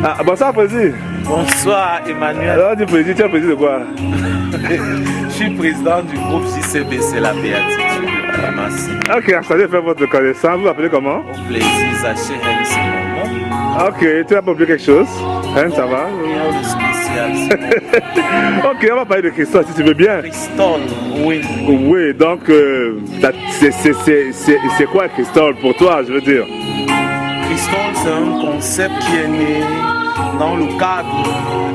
Ah, bonsoir, président. Bonsoir, Emmanuel. Alors, du président, tu es président de quoi? Je suis président du groupe JCBC La Béatitude. Merci. Ok, enchanté de faire votre connaissance. Vous vous appelez comment? Au plaisir, Zaché Hensi Momo. Ok, tu as pas oublié quelque chose? Hein, ça va? Rien de spécial. Ok, on va parler de Christol si tu veux bien. Christol, oui. Oui, donc, c'est quoi Christol pour toi, je veux dire? Christol, c'est un concept qui est né dans le cadre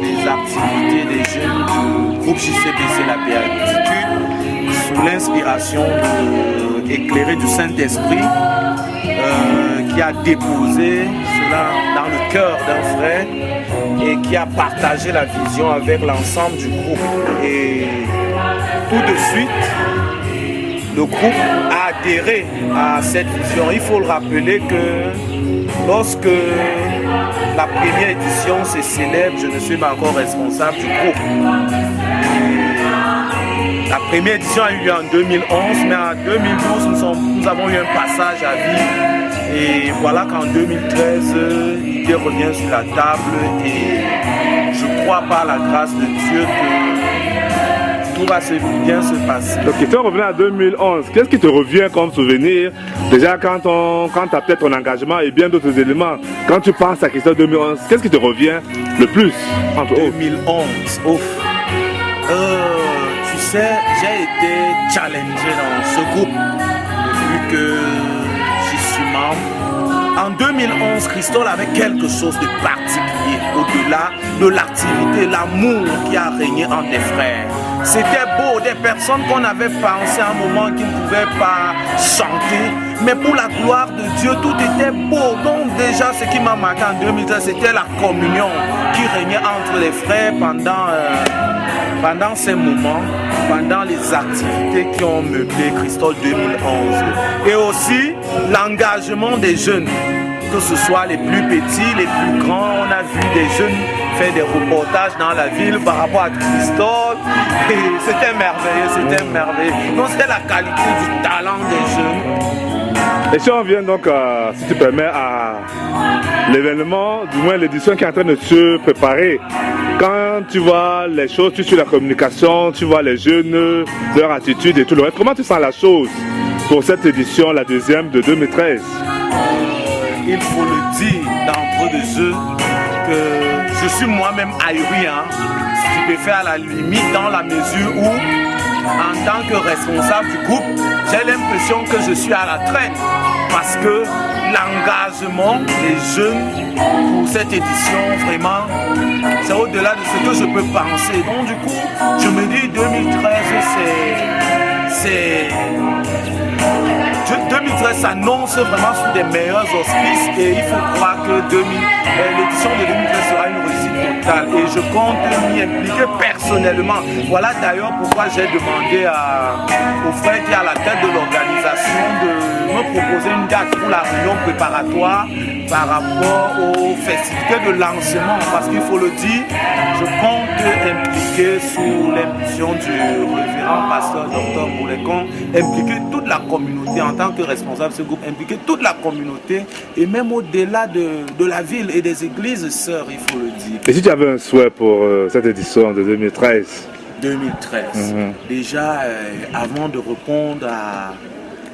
des activités des jeunes du groupe JCBC La Béatitude, sous l'inspiration éclairée du Saint-Esprit, qui a déposé cela dans le cœur d'un frère et qui a partagé la vision avec l'ensemble du groupe. Et tout de suite, le groupe a adhéré à cette vision. Il faut le rappeler que lorsque la première édition se célèbre, je ne suis pas encore responsable du groupe. La première édition a eu lieu en 2011, mais en 2012, nous avons eu un passage à vide. Et voilà qu'en 2013, l'idée revient sur la table et je crois par la grâce de Dieu que tout va bien se passer. Donc, si on revient à 2011, qu'est-ce qui te revient comme souvenir? Déjà, quand tu as peut-être ton engagement et bien d'autres éléments, quand tu penses à Christol 2011, qu'est-ce qui te revient le plus entre 2011, ouf. Tu sais, j'ai été challengé dans ce groupe depuis que j'y suis membre. En 2011, Christol avait quelque chose de particulier au-delà de l'activité, l'amour qui a régné entre des frères. C'était beau, des personnes qu'on avait pensé à un moment qu'ils ne pouvaient pas chanter, mais pour la gloire de Dieu, tout était beau. Donc déjà, ce qui m'a marqué en 2013, c'était la communion qui régnait entre les frères pendant ces moments, pendant les activités qui ont meublé Christol 2011. Et aussi l'engagement des jeunes, que ce soit les plus petits, les plus grands. On a vu des jeunes faire des reportages dans la ville par rapport à Christol. Et c'était merveilleux, c'était merveilleux. Donc c'était la qualité du talent des jeunes. Et si on vient donc, si tu permets, à l'événement, du moins l'édition qui est en train de se préparer, quand tu vois les choses, tu suis la communication, tu vois les jeunes, leur attitude et tout le reste, comment tu sens la chose pour cette édition, la deuxième de 2013? Il faut le dire d'entrée de jeu que je suis moi-même ahuri, stupéfait à la limite dans la mesure où, en tant que responsable du groupe, j'ai l'impression que je suis à la traîne parce que l'engagement des jeunes pour cette édition, vraiment, c'est au-delà de ce que je peux penser. Donc du coup, je me dis 2013, 2013 s'annonce vraiment sous des meilleurs auspices et il faut croire que l'édition de 2013 sera une réussite totale et je compte m'y impliquer personnellement. Voilà d'ailleurs pourquoi j'ai demandé au frère qui est à la tête de l'organisation de me proposer une date pour la réunion préparatoire par rapport aux festivités de lancement, parce qu'il faut le dire, je compte impliquer sous l'impulsion du révérend pasteur Dr Boulécon, impliquer toute la communauté en tant que responsable de ce groupe, impliquer toute la communauté et même au-delà de la ville et des églises sœurs, il faut le dire. Et si tu avais un souhait pour cette édition de 2013? 2013. Déjà, avant de répondre à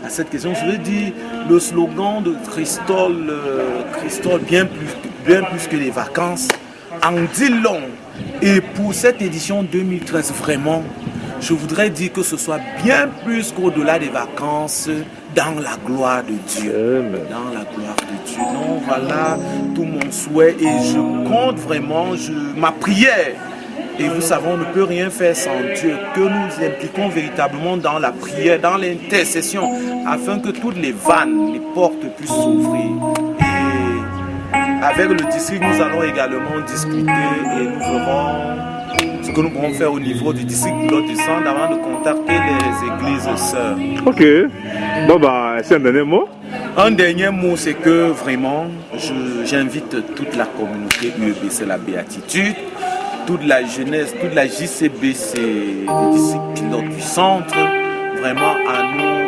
cette question, je veux dire, le slogan de Christol, bien plus que les vacances, en dit long. Et pour cette édition 2013, vraiment, je voudrais dire que ce soit bien plus qu'au-delà des vacances, dans la gloire de Dieu. Dans la gloire de Dieu. Donc voilà tout mon souhait et je compte vraiment, ma prière. Et vous savez, on ne peut rien faire sans Dieu, que nous impliquons véritablement dans la prière, dans l'intercession, afin que toutes les vannes, les portes puissent s'ouvrir. Et avec le district, nous allons également discuter et nous verrons ce que nous pourrons faire au niveau du district pilote du centre avant de contacter les églises sœurs. Ok. Bon bah, c'est un dernier mot. Un dernier mot, c'est que vraiment, j'invite toute la communauté UEBC La Béatitude, toute la jeunesse, toute la JCBC, les districts pilotes du centre, vraiment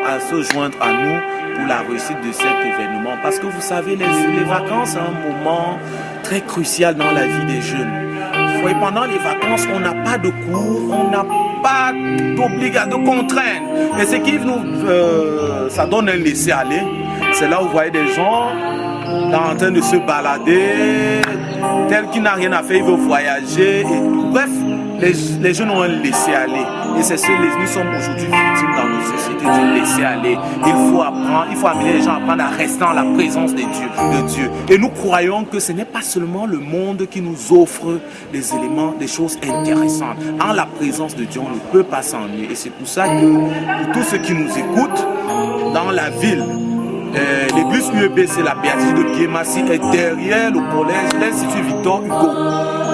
à se joindre à nous pour la réussite de cet événement. Parce que vous savez, les vacances, c'est un moment très crucial dans la vie des jeunes. Et pendant les vacances, on n'a pas de cours, on n'a pas d'obligation, de contraintes. Et ce qui ça donne un laisser-aller. C'est là où vous voyez des gens en train de se balader, tel qu'il n'a rien à faire, il veut voyager et tout. Bref, les jeunes ont un laisser-aller. Et c'est ce que nous sommes aujourd'hui victimes dans nos sociétés du laisser-aller. Il faut apprendre, il faut amener les gens à apprendre à rester dans la présence de Dieu. Et nous croyons que ce n'est pas seulement le monde qui nous offre des éléments, des choses intéressantes. En la présence de Dieu, on ne peut pas s'ennuyer. Et c'est pour ça que pour tous ceux qui nous écoutent, dans la ville, l'église UEB, c'est la béatitude de Pied-Massy, est derrière le collège, l'Institut Victor Hugo.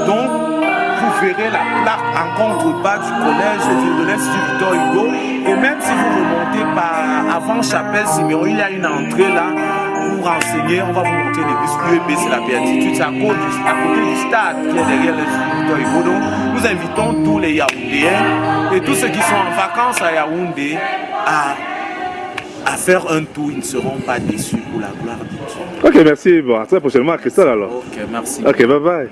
Donc, vous verrez la plaque en contrebas du collège de l'Institut Victor Hugo. Et même si vous remontez par avant Chapelle Siméon, il y a une entrée là. Pour vous renseigner, on va vous montrer l'église UEB, c'est la béatitude. C'est à côté du stade qui est derrière l'Institut Victor Hugo. Donc, nous invitons tous les Yaoundéens et tous ceux qui sont en vacances à Yaoundé à faire un tour, ils ne seront pas déçus pour la gloire de Dieu. Ok, merci. Bon, à très prochainement à Cristal alors. Ok, merci. Ok, bye bye.